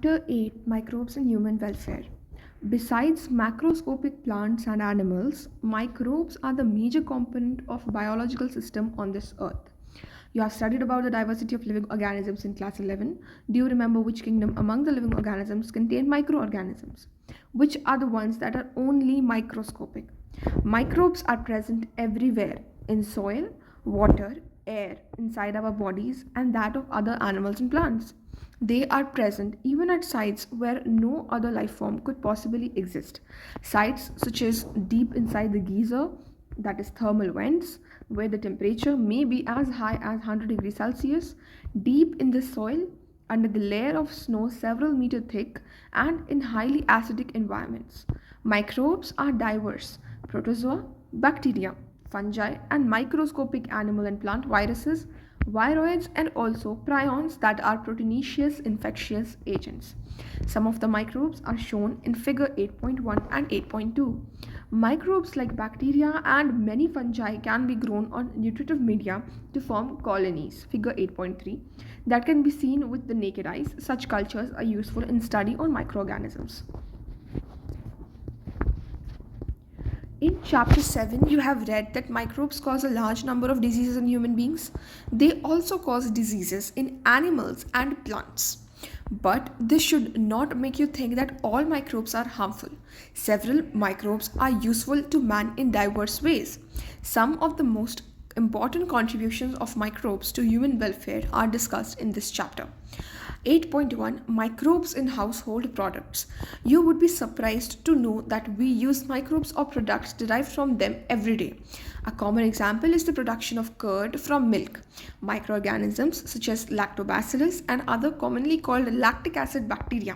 Chapter 8, Microbes and Human Welfare. Besides macroscopic plants and animals, microbes are the major component of biological system on this earth. You have studied about the diversity of living organisms in class 11. Do you remember which kingdom among the living organisms contain microorganisms? Which are the ones that are only microscopic? Microbes are present everywhere in soil, water, air, inside our bodies, and that of other animals and plants. They are present even at sites where no other life form could possibly exist. Sites such as deep inside the geyser, that is thermal vents, where the temperature may be as high as 100 degrees Celsius, deep in the soil, under the layer of snow several meters thick, and in highly acidic environments. Microbes are diverse: protozoa, bacteria, fungi, and microscopic animal and plant viruses, viroids, and also prions that are proteinaceous infectious agents. Some of the microbes are shown in figure 8.1 and 8.2. Microbes like bacteria and many fungi can be grown on nutritive media to form colonies, figure 8.3, that can be seen with the naked eyes. Such cultures are useful in study on microorganisms. In chapter 7, you have read that microbes cause a large number of diseases in human beings. They also cause diseases in animals and plants. But this should not make you think that all microbes are harmful. Several microbes are useful to man in diverse ways. Some of the most important contributions of microbes to human welfare are discussed in this chapter. 8.1 Microbes in household products. You would be surprised to know that we use microbes or products derived from them every day. A common example is the production of curd from milk. Microorganisms such as lactobacillus and other commonly called lactic acid bacteria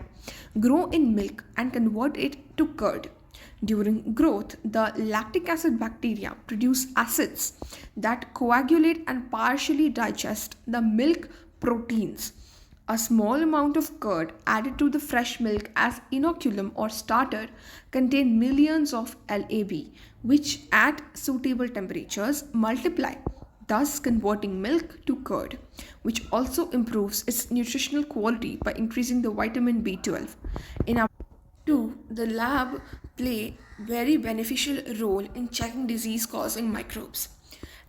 grow in milk and convert it to curd. During growth, the lactic acid bacteria produce acids that coagulate and partially digest the milk proteins. A small amount of curd added to the fresh milk as inoculum or starter contain millions of Lab, which at suitable temperatures multiply, thus converting milk to curd, which also improves its nutritional quality by increasing the vitamin B12. In our 2, the lab play very beneficial role in checking disease causing microbes.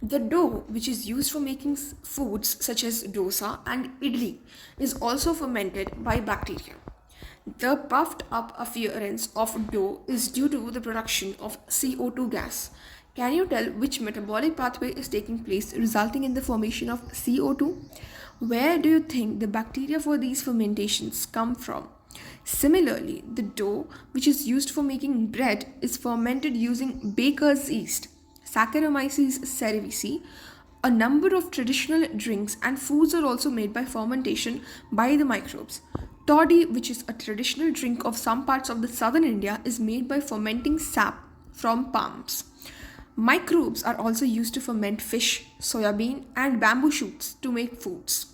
The dough, which is used for making foods such as dosa and idli, is also fermented by bacteria. The puffed up appearance of dough is due to the production of CO2 gas. Can you tell which metabolic pathway is taking place resulting in the formation of CO2? Where do you think the bacteria for these fermentations come from? Similarly, the dough, which is used for making bread, is fermented using baker's yeast, Saccharomyces cerevisiae. A number of traditional drinks and foods are also made by fermentation by the microbes. Toddy, which is a traditional drink of some parts of the southern India, is made by fermenting sap from palms. Microbes are also used to ferment fish, soybean, and bamboo shoots to make foods.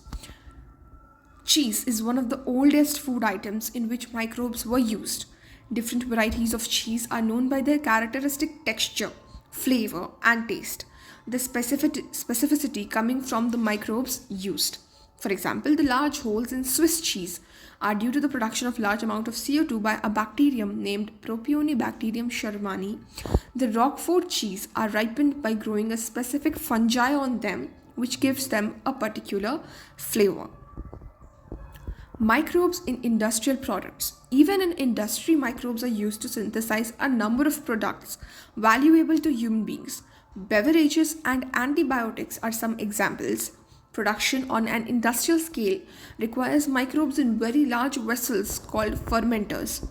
Cheese is one of the oldest food items in which microbes were used. Different varieties of cheese are known by their characteristic texture, flavor, and taste. The specificity coming from the microbes used. For example, the large holes in Swiss cheese are due to the production of large amount of CO2 by a bacterium named Propionibacterium shermani. The Roquefort cheese are ripened by growing a specific fungi on them, which gives them a particular flavor. Microbes in industrial products. Even in industry, microbes are used to synthesize a number of products valuable to human beings. Beverages and antibiotics are some examples. Production on an industrial scale requires microbes in very large vessels called fermenters.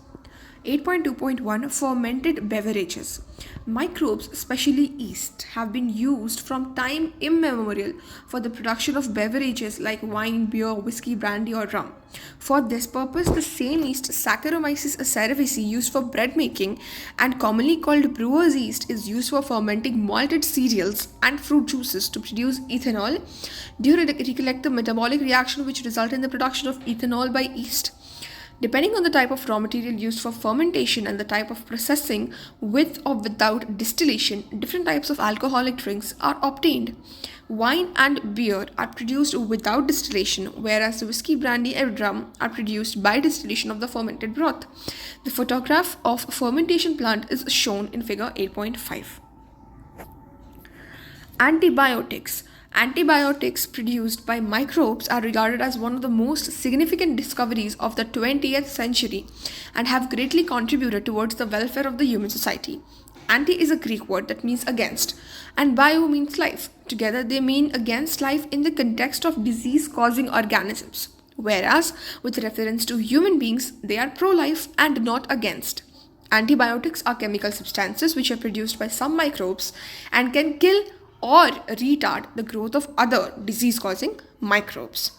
8.2.1 Fermented beverages. Microbes, especially yeast, have been used from time immemorial for the production of beverages like wine, beer, whiskey, brandy, or rum. For this purpose, the same yeast, Saccharomyces cerevisiae, used for bread making and commonly called brewer's yeast, is used for fermenting malted cereals and fruit juices to produce ethanol. Do you recollect the metabolic reaction which resulted in the production of ethanol by yeast? Depending on the type of raw material used for fermentation and the type of processing, with or without distillation, different types of alcoholic drinks are obtained. Wine and beer are produced without distillation, whereas whiskey, brandy, and rum are produced by distillation of the fermented broth. The photograph of fermentation plant is shown in figure 8.5. Antibiotics. Antibiotics produced by microbes are regarded as one of the most significant discoveries of the 20th century and have greatly contributed towards the welfare of the human society. Anti is a Greek word that means against, and bio means life. Together, they mean against life in the context of disease causing organisms, whereas, with reference to human beings, they are pro life and not against. Antibiotics are chemical substances which are produced by some microbes and can kill or retard the growth of other disease causing microbes.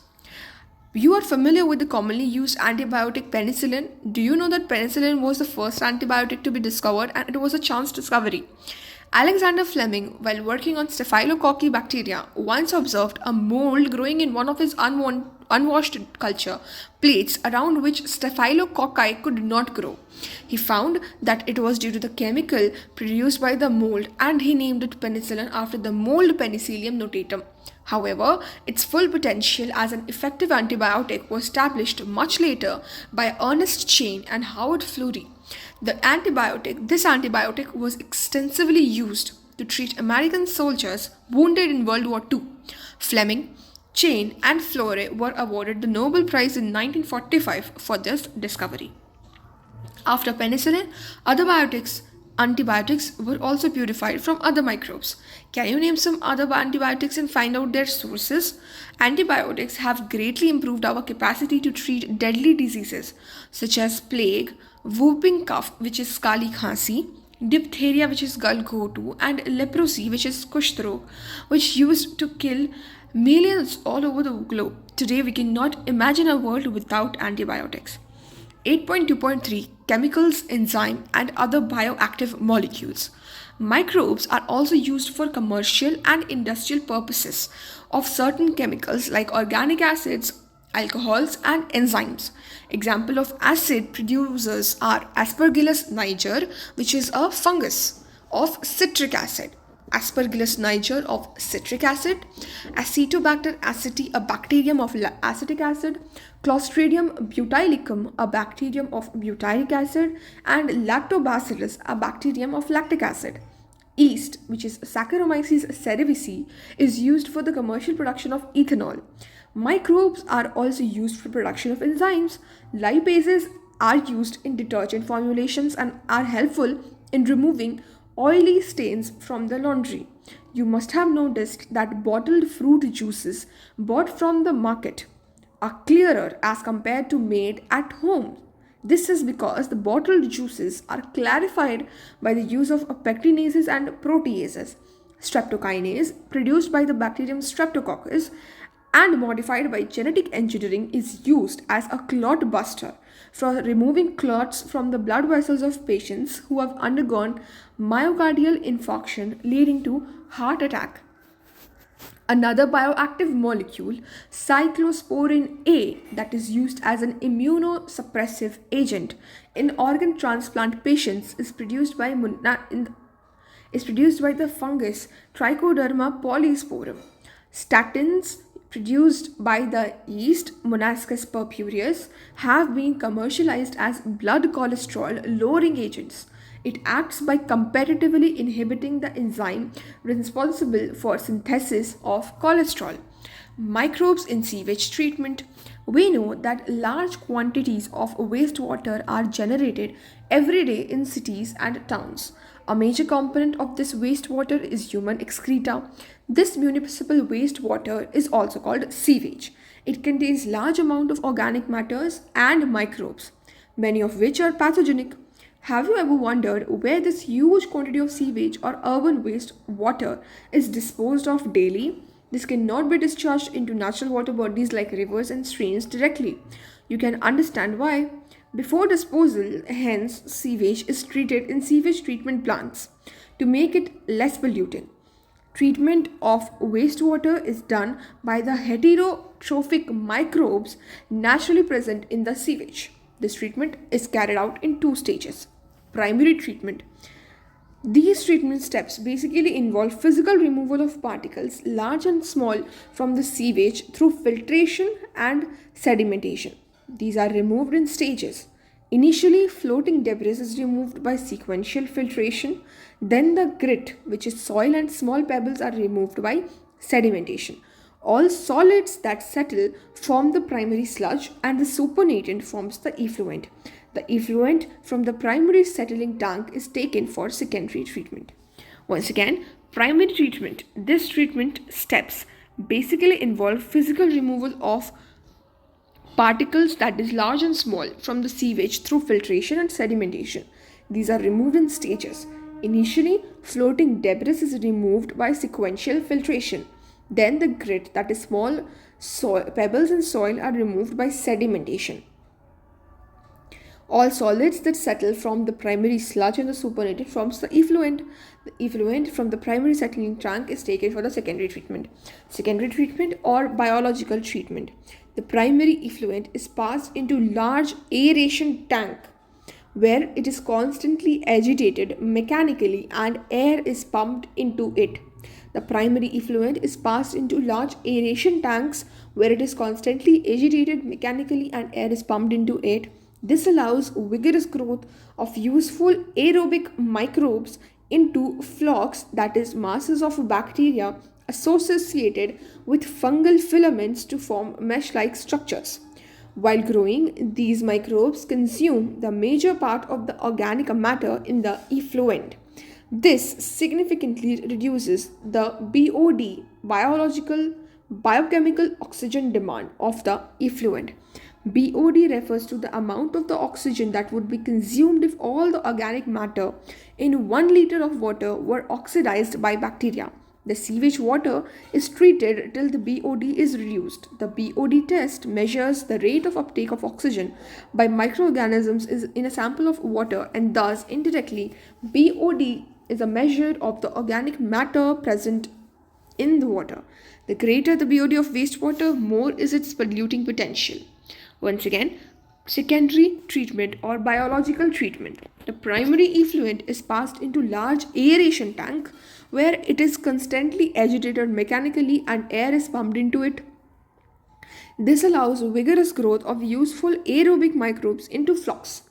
You are familiar with the commonly used antibiotic penicillin. Do you know that penicillin was the first antibiotic to be discovered and it was a chance discovery? Alexander Fleming, while working on Staphylococci bacteria, once observed a mold growing in one of his unwashed culture plates around which Staphylococci could not grow. He found that it was due to the chemical produced by the mold and he named it penicillin after the mold Penicillium notatum. However, its full potential as an effective antibiotic was established much later by Ernest Chain and Howard Florey. This antibiotic was extensively used to treat American soldiers wounded in World War II. Fleming, Chain, and Florey were awarded the Nobel Prize in 1945 for this discovery. After penicillin, antibiotics were also purified from other microbes. Can you name some other antibiotics and find out their sources? Antibiotics have greatly improved our capacity to treat deadly diseases such as plague, whooping cough, which is kali khansi, diphtheria, which is galgotu, and leprosy, which is kushtro, which used to kill millions all over the globe. Today, we cannot imagine a world without antibiotics. 8.2.3 Chemicals, enzyme, and other bioactive molecules. Microbes are also used for commercial and industrial purposes of certain chemicals like organic acids, alcohols, and enzymes. Example of acid producers are Aspergillus niger, which is a fungus of citric acid. Aspergillus niger of citric acid, Acetobacter aceti, a bacterium of acetic acid, Clostridium butylicum, a bacterium of butyric acid, and Lactobacillus, a bacterium of lactic acid. Yeast, which is Saccharomyces cerevisiae, is used for the commercial production of ethanol. Microbes are also used for production of enzymes. Lipases are used in detergent formulations and are helpful in removing oily stains from the laundry. You must have noticed that bottled fruit juices bought from the market are clearer as compared to made at home. This is because the bottled juices are clarified by the use of pectinases and proteases. Streptokinase, produced by the bacterium Streptococcus and modified by genetic engineering, is used as a clot buster for removing clots from the blood vessels of patients who have undergone myocardial infarction leading to heart attack. Another bioactive molecule, cyclosporin A, that is used as an immunosuppressive agent in organ transplant patients, is produced by the fungus Trichoderma polysporum. Statins, produced by the yeast Monascus purpureus, have been commercialized as blood cholesterol lowering agents. It acts by competitively inhibiting the enzyme responsible for synthesis of cholesterol. Microbes in sewage treatment. We know that large quantities of wastewater are generated every day in cities and towns. A major component of this wastewater is human excreta. This municipal wastewater is also called sewage. It contains large amount of organic matters and microbes, many of which are pathogenic. Have you ever wondered where this huge quantity of sewage or urban waste water is disposed of daily? This cannot be discharged into natural water bodies like rivers and streams directly. You can understand why. Before disposal, hence, sewage is treated in sewage treatment plants to make it less polluting. Treatment of wastewater is done by the heterotrophic microbes naturally present in the sewage. This treatment is carried out in two stages. Primary treatment. These treatment steps basically involve physical removal of particles, large and small, from the sewage through filtration and sedimentation. These are removed in stages. Initially, floating debris is removed by sequential filtration, then the grit, which is soil, and small pebbles are removed by sedimentation. All solids that settle form the primary sludge, and the supernatant forms the effluent. The effluent from the primary settling tank is taken for secondary treatment. Once again, primary treatment. This treatment steps basically involve physical removal of particles, that is large and small, from the sewage through filtration and sedimentation. These are removed in stages. Initially, floating debris is removed by sequential filtration. Then the grit, that is small pebbles and soil, are removed by sedimentation. All solids that settle from the primary sludge and the supernatant forms the effluent. The effluent from the primary settling tank is taken for the secondary treatment. Secondary treatment or biological treatment. The primary effluent is passed into large aeration tank where it is constantly agitated mechanically and air is pumped into it. The primary effluent is passed into large aeration tanks where it is constantly agitated mechanically and air is pumped into it. This allows vigorous growth of useful aerobic microbes into flocks, that is, masses of bacteria associated with fungal filaments to form mesh like structures. While growing, these microbes consume the major part of the organic matter in the effluent. This significantly reduces the BOD, biochemical oxygen demand of the effluent. BOD refers to the amount of the oxygen that would be consumed if all the organic matter in 1 liter of water were oxidized by bacteria. The sewage water is treated till the BOD is reduced. The BOD test measures the rate of uptake of oxygen by microorganisms in a sample of water, and thus indirectly BOD is a measure of the organic matter present in the water. The greater the BOD of wastewater, more is its polluting potential. Once again, secondary treatment or biological treatment. The primary effluent is passed into large aeration tank where it is constantly agitated mechanically and air is pumped into it. This allows vigorous growth of useful aerobic microbes into flocks,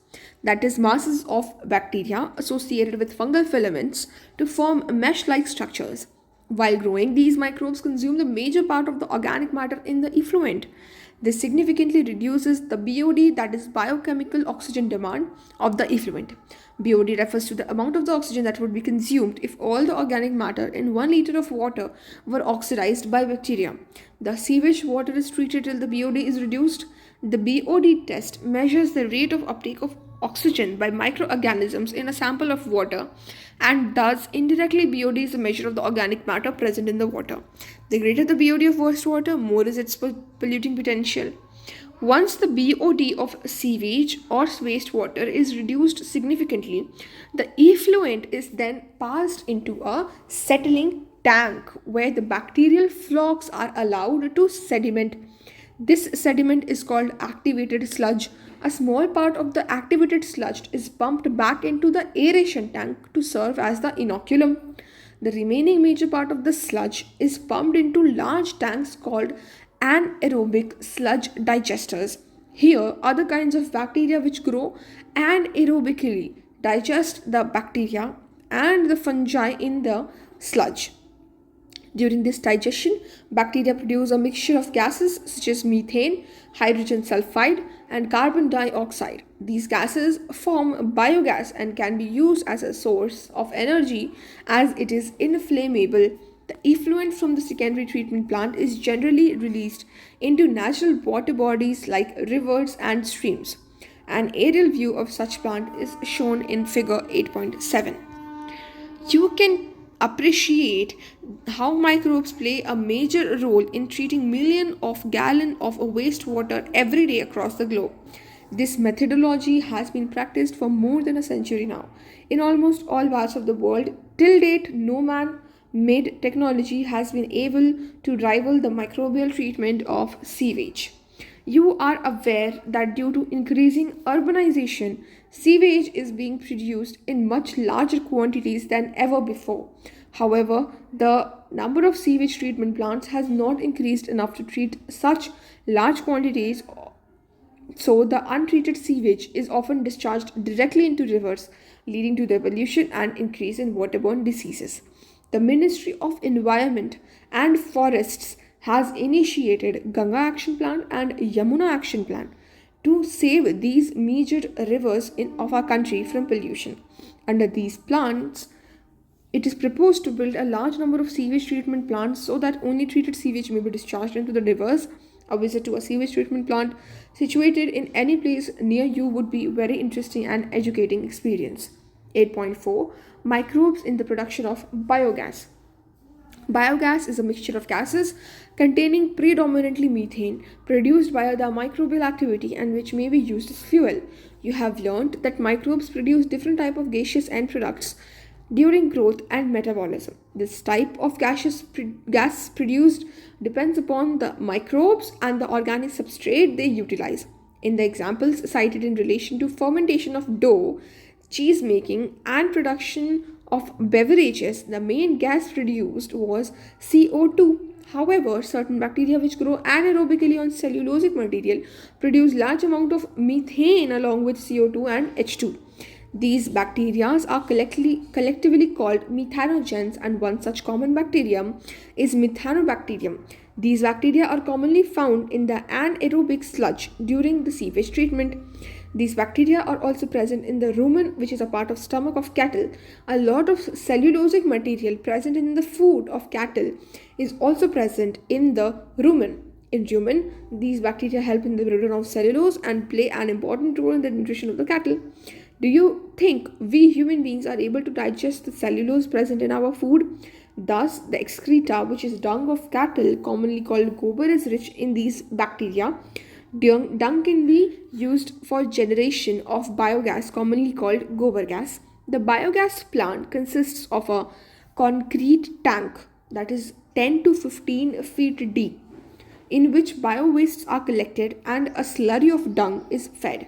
that is, masses of bacteria associated with fungal filaments to form mesh like structures. While growing, these microbes consume the major part of the organic matter in the effluent. This significantly reduces the BOD, that is biochemical oxygen demand of the effluent. BOD refers to the amount of the oxygen that would be consumed if all the organic matter in 1 liter of water were oxidized by bacteria. The sewage water is treated till the BOD is reduced. The BOD test measures the rate of uptake of oxygen by microorganisms in a sample of water, and thus indirectly BOD is a measure of the organic matter present in the water. The greater the BOD of wastewater, more is its polluting potential. Once the BOD of sewage or wastewater is reduced significantly, the effluent is then passed into a settling tank where the bacterial flocks are allowed to sediment. This sediment is called activated sludge. A small part of the activated sludge is pumped back into the aeration tank to serve as the inoculum. The remaining major part of the sludge is pumped into large tanks called anaerobic sludge digesters. Here, other kinds of bacteria which grow anaerobically digest the bacteria and the fungi in the sludge. During this digestion, bacteria produce a mixture of gases such as methane, hydrogen sulfide, and carbon dioxide. These gases form biogas and can be used as a source of energy as it is inflammable. The effluent from the secondary treatment plant is generally released into natural water bodies like rivers and streams. An aerial view of such plant is shown in figure 8.7. You can appreciate how microbes play a major role in treating millions of gallons of wastewater every day across the globe. This methodology has been practiced for more than a century now. In almost all parts of the world, till date, no man-made technology has been able to rival the microbial treatment of sewage. You are aware that due to increasing urbanization, sewage is being produced in much larger quantities than ever before. However, the number of sewage treatment plants has not increased enough to treat such large quantities, so the untreated sewage is often discharged directly into rivers, leading to the pollution and increase in waterborne diseases. The Ministry of Environment and Forests has initiated Ganga Action Plan and Yamuna Action Plan to save these major rivers of our country from pollution. Under these plans, it is proposed to build a large number of sewage treatment plants so that only treated sewage may be discharged into the rivers. A visit to a sewage treatment plant situated in any place near you would be very interesting and educating experience. 8.4 Microbes in the production of biogas. Biogas is a mixture of gases containing predominantly methane produced by the microbial activity and which may be used as fuel. You have learned that microbes produce different type of gaseous end products during growth and metabolism. This type of gas produced depends upon the microbes and the organic substrate they utilize. In the examples cited in relation to fermentation of dough, cheese making, and production of beverages, the main gas produced was CO2. However, certain bacteria which grow anaerobically on cellulosic material produce large amount of methane along with CO2 and H2. These bacteria are collectively called methanogens, and one such common bacterium is methanobacterium. These bacteria are commonly found in the anaerobic sludge during the sewage treatment. These bacteria are also present in the rumen, which is a part of stomach of cattle. A lot of cellulosic material present in the food of cattle is also present in the rumen. In rumen, these bacteria help in the production of cellulose and play an important role in the nutrition of the cattle. Do you think we human beings are able to digest the cellulose present in our food? Thus, the excreta, which is dung of cattle, commonly called gobar, is rich in these bacteria. Dung can be used for generation of biogas, commonly called gobar gas. The biogas plant consists of a concrete tank that is 10 to 15 feet deep, in which bio-wastes are collected and a slurry of dung is fed.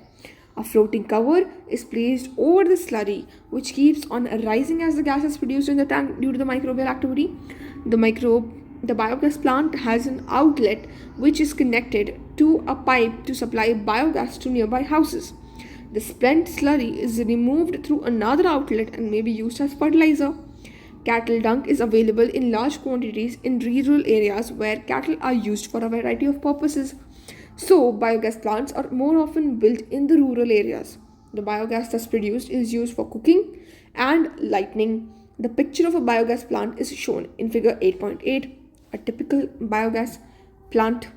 A floating cover is placed over the slurry, which keeps on rising as the gas is produced in the tank due to the microbial activity. The biogas plant has an outlet which is connected to a pipe to supply biogas to nearby houses. The spent slurry is removed through another outlet and may be used as fertilizer. Cattle dung is available in large quantities in rural areas where cattle are used for a variety of purposes. So, biogas plants are more often built in the rural areas. The biogas thus produced is used for cooking and lighting. The picture of a biogas plant is shown in figure 8.8, a typical biogas plant.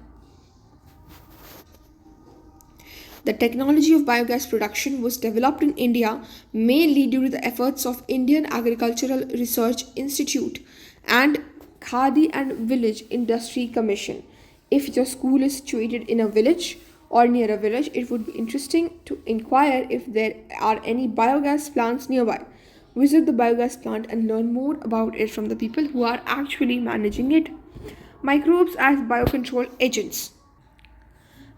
The technology of biogas production was developed in India mainly due to the efforts of Indian Agricultural Research Institute and Khadi and Village Industry Commission. If your school is situated in a village or near a village, it would be interesting to inquire if there are any biogas plants nearby. Visit the biogas plant and learn more about it from the people who are actually managing it. Microbes as biocontrol agents.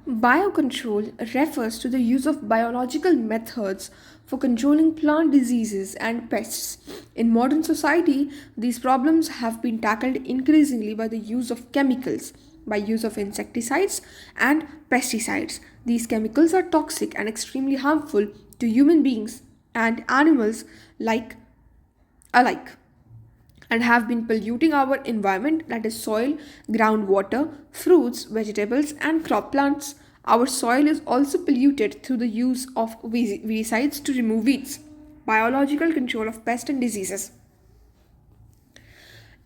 Biocontrol refers to the use of biological methods for controlling plant diseases and pests. In modern society, these problems have been tackled increasingly by the use of chemicals, by use of insecticides and pesticides. These chemicals are toxic and extremely harmful to human beings and animals alike, and have been polluting our environment, that is soil, groundwater, fruits, vegetables, and crop plants. Our soil is also polluted through the use of weedicides to remove weeds. Biological control of pests and diseases.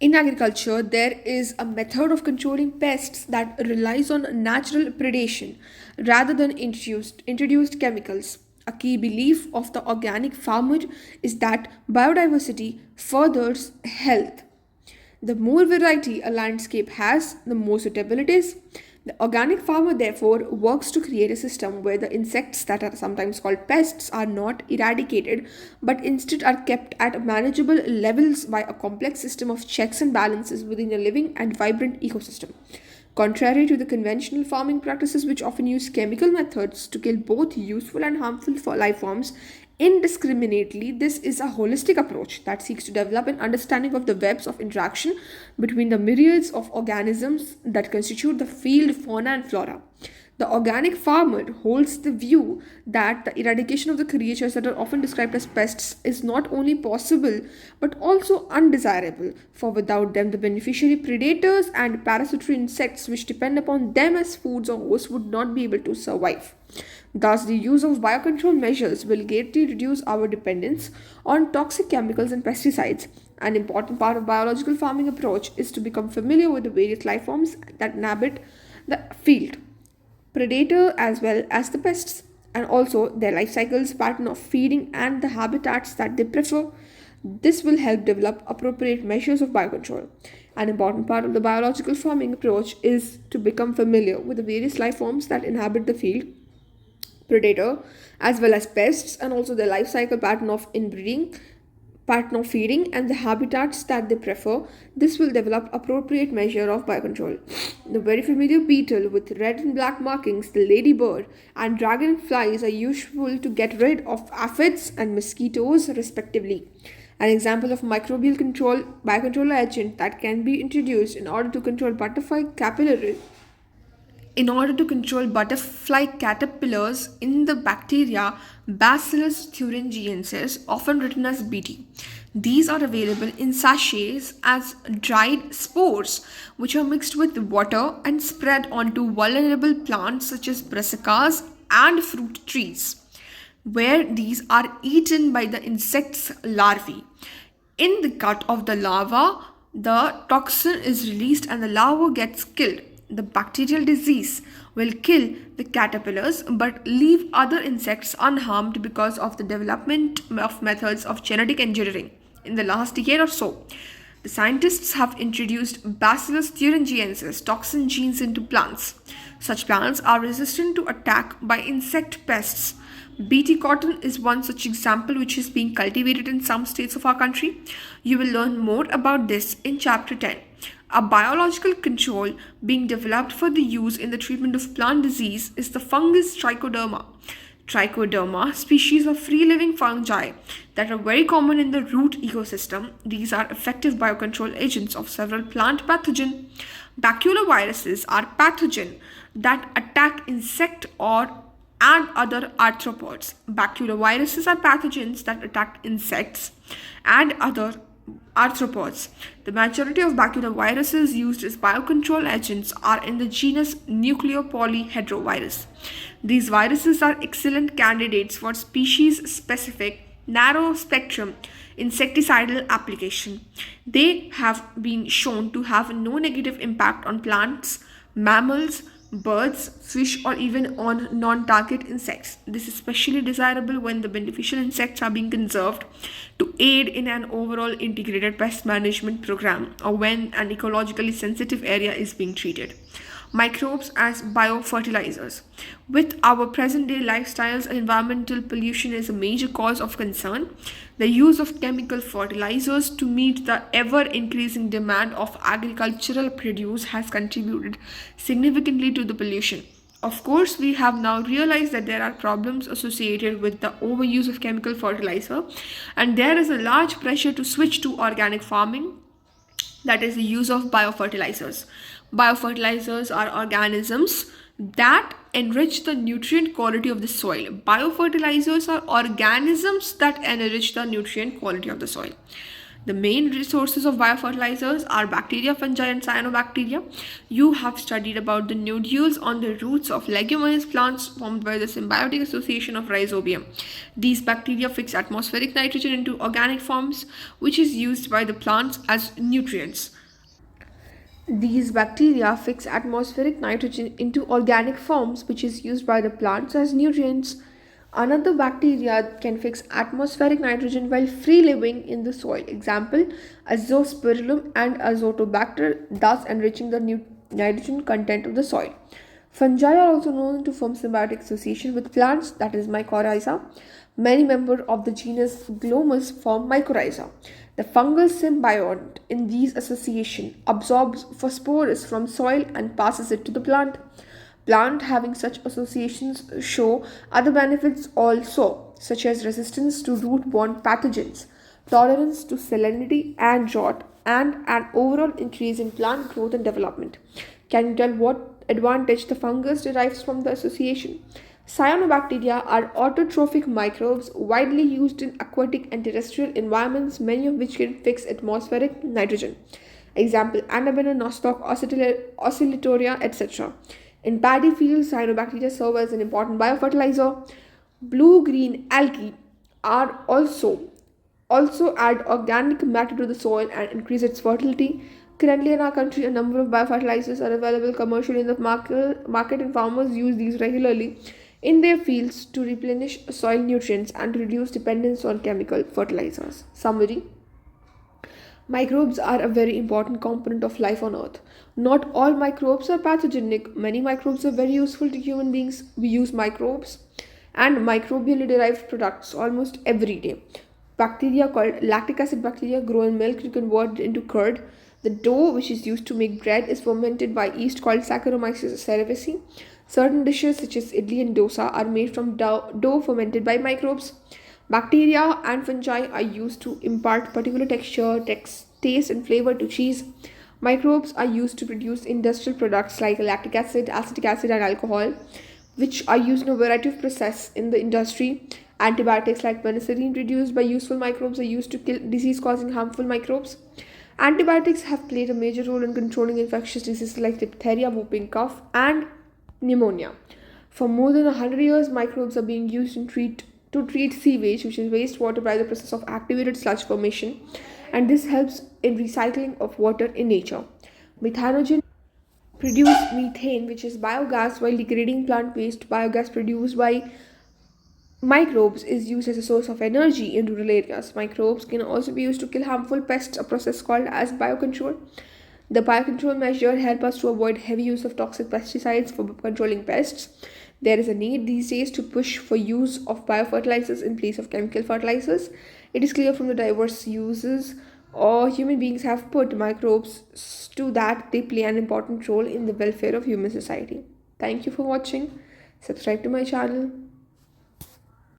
In agriculture, there is a method of controlling pests that relies on natural predation rather than introduced chemicals. A key belief of the organic farmer is that biodiversity furthers health. The more variety a landscape has, the more suitable it is. The organic farmer, therefore, works to create a system where the insects that are sometimes called pests are not eradicated but instead are kept at manageable levels by a complex system of checks and balances within a living and vibrant ecosystem. Contrary to the conventional farming practices, which often use chemical methods to kill both useful and harmful life forms indiscriminately, this is a holistic approach that seeks to develop an understanding of the webs of interaction between the myriads of organisms that constitute the field fauna and flora. The organic farmer holds the view that the eradication of the creatures that are often described as pests is not only possible but also undesirable, for without them, the beneficiary predators and parasitoid insects which depend upon them as foods or hosts would not be able to survive. Thus, the use of biocontrol measures will greatly reduce our dependence on toxic chemicals and pesticides. An important part of biological farming approach is to become familiar with the various life forms that inhabit the field, predator as well as the pests, and also their life cycles, pattern of feeding, and the habitats that they prefer. This will help develop appropriate measures of biocontrol. An important part of the biological farming approach is to become familiar with the various life forms that inhabit the field, predator as well as pests, and also their life cycle, pattern of inbreeding, pattern of feeding, and the habitats that they prefer. This will develop appropriate measure of biocontrol. The very familiar beetle with red and black markings, the ladybird, and dragonflies are useful to get rid of aphids and mosquitoes respectively. An example of microbial control biocontrol agent that can be introduced in order to control butterfly caterpillars in the bacteria Bacillus thuringiensis, often written as BT. These are available in sachets as dried spores, which are mixed with water and spread onto vulnerable plants such as brassicas and fruit trees, where these are eaten by the insect's larvae. In the gut of the larva, the toxin is released and the larva gets killed. The bacterial disease will kill the caterpillars but leave other insects unharmed because of the development of methods of genetic engineering. In the last decade or so, the scientists have introduced Bacillus thuringiensis toxin genes into plants. Such plants are resistant to attack by insect pests. BT cotton is one such example which is being cultivated in some states of our country. You will learn more about this in chapter 10. A biological control being developed for the use in the treatment of plant disease is the fungus Trichoderma. Trichoderma, species of free-living fungi that are very common in the root ecosystem. These are effective biocontrol agents of several plant pathogens. Baculoviruses are pathogens that attack insect or and other arthropods. Baculoviruses are pathogens that attack insects and other arthropods. The majority of baculoviruses used as biocontrol agents are in the genus Nucleopolyhedrovirus. These viruses are excellent candidates for species-specific, narrow-spectrum insecticidal application. They have been shown to have no negative impact on plants, mammals, birds, fish, or even on non-target insects. This is especially desirable when the beneficial insects are being conserved to aid in an overall integrated pest management program or when an ecologically sensitive area is being treated. Microbes as biofertilizers. With our present day lifestyles, environmental pollution is a major cause of concern. The use of chemical fertilizers to meet the ever increasing demand of agricultural produce has contributed significantly to the pollution. Of course, we have now realized that there are problems associated with the overuse of chemical fertilizer, and there is a large pressure to switch to organic farming, that is the use of biofertilizers. Biofertilizers are organisms that enrich the nutrient quality of the soil. Biofertilizers are organisms that enrich the nutrient quality of the soil. The main resources of biofertilizers are bacteria, fungi, and cyanobacteria. You have studied about the nodules on the roots of leguminous plants formed by the symbiotic association of rhizobium. These bacteria fix atmospheric nitrogen into organic forms, which is used by the plants as nutrients. These bacteria fix atmospheric nitrogen into organic forms, which is used by the plants as nutrients. Another bacteria can fix atmospheric nitrogen while free living in the soil. Example, azospirillum and azotobacter, thus enriching the nitrogen content of the soil. Fungi are also known to form symbiotic association with plants, that is mycorrhiza. Many members of the genus Glomus form mycorrhiza. The fungal symbiote in these association absorbs phosphorus from soil and passes it to the plant. Plant having such associations show other benefits also, such as resistance to root-borne pathogens, tolerance to salinity and drought, and an overall increase in plant growth and development. Can you tell what advantage the fungus derives from the association? Cyanobacteria are autotrophic microbes widely used in aquatic and terrestrial environments, many of which can fix atmospheric nitrogen. Example: Annabella, nostoc, oscillatoria, etc. In paddy fields, cyanobacteria serve as an important biofertilizer. Blue-green algae are also add organic matter to the soil and increase its fertility. Currently, in our country, a number of biofertilizers are available commercially in the market, and farmers use these regularly in their fields to replenish soil nutrients and to reduce dependence on chemical fertilizers. Summary: microbes are a very important component of life on Earth. Not all microbes are pathogenic. Many microbes are very useful to human beings. We use microbes and microbially derived products almost every day. Bacteria called lactic acid bacteria grow in milk to convert it into curd. The dough which is used to make bread is fermented by yeast called Saccharomyces cerevisiae. Certain dishes such as idli and dosa are made from dough fermented by microbes. Bacteria and fungi are used to impart particular texture, taste, and flavor to cheese. Microbes are used to produce industrial products like lactic acid, acetic acid, and alcohol, which are used in a variety of processes in the industry. Antibiotics like penicillin produced by useful microbes are used to kill disease causing harmful microbes. Antibiotics have played a major role in controlling infectious diseases like diphtheria, whooping cough, and pneumonia. For more than 100 years, microbes are being used to treat sewage, which is wastewater, by the process of activated sludge formation, and this helps in recycling of water in nature. Methanogen produce methane, which is biogas, while degrading plant waste. Biogas produced by microbes is used as a source of energy in rural areas. Microbes can also be used to kill harmful pests, a process called as biocontrol. The biocontrol measure help us to avoid heavy use of toxic pesticides for controlling pests. There is a need these days to push for use of biofertilizers in place of chemical fertilizers. It is clear from the diverse uses or human beings have put microbes to that they play an important role in the welfare of human society. Thank you for watching. Subscribe to my channel.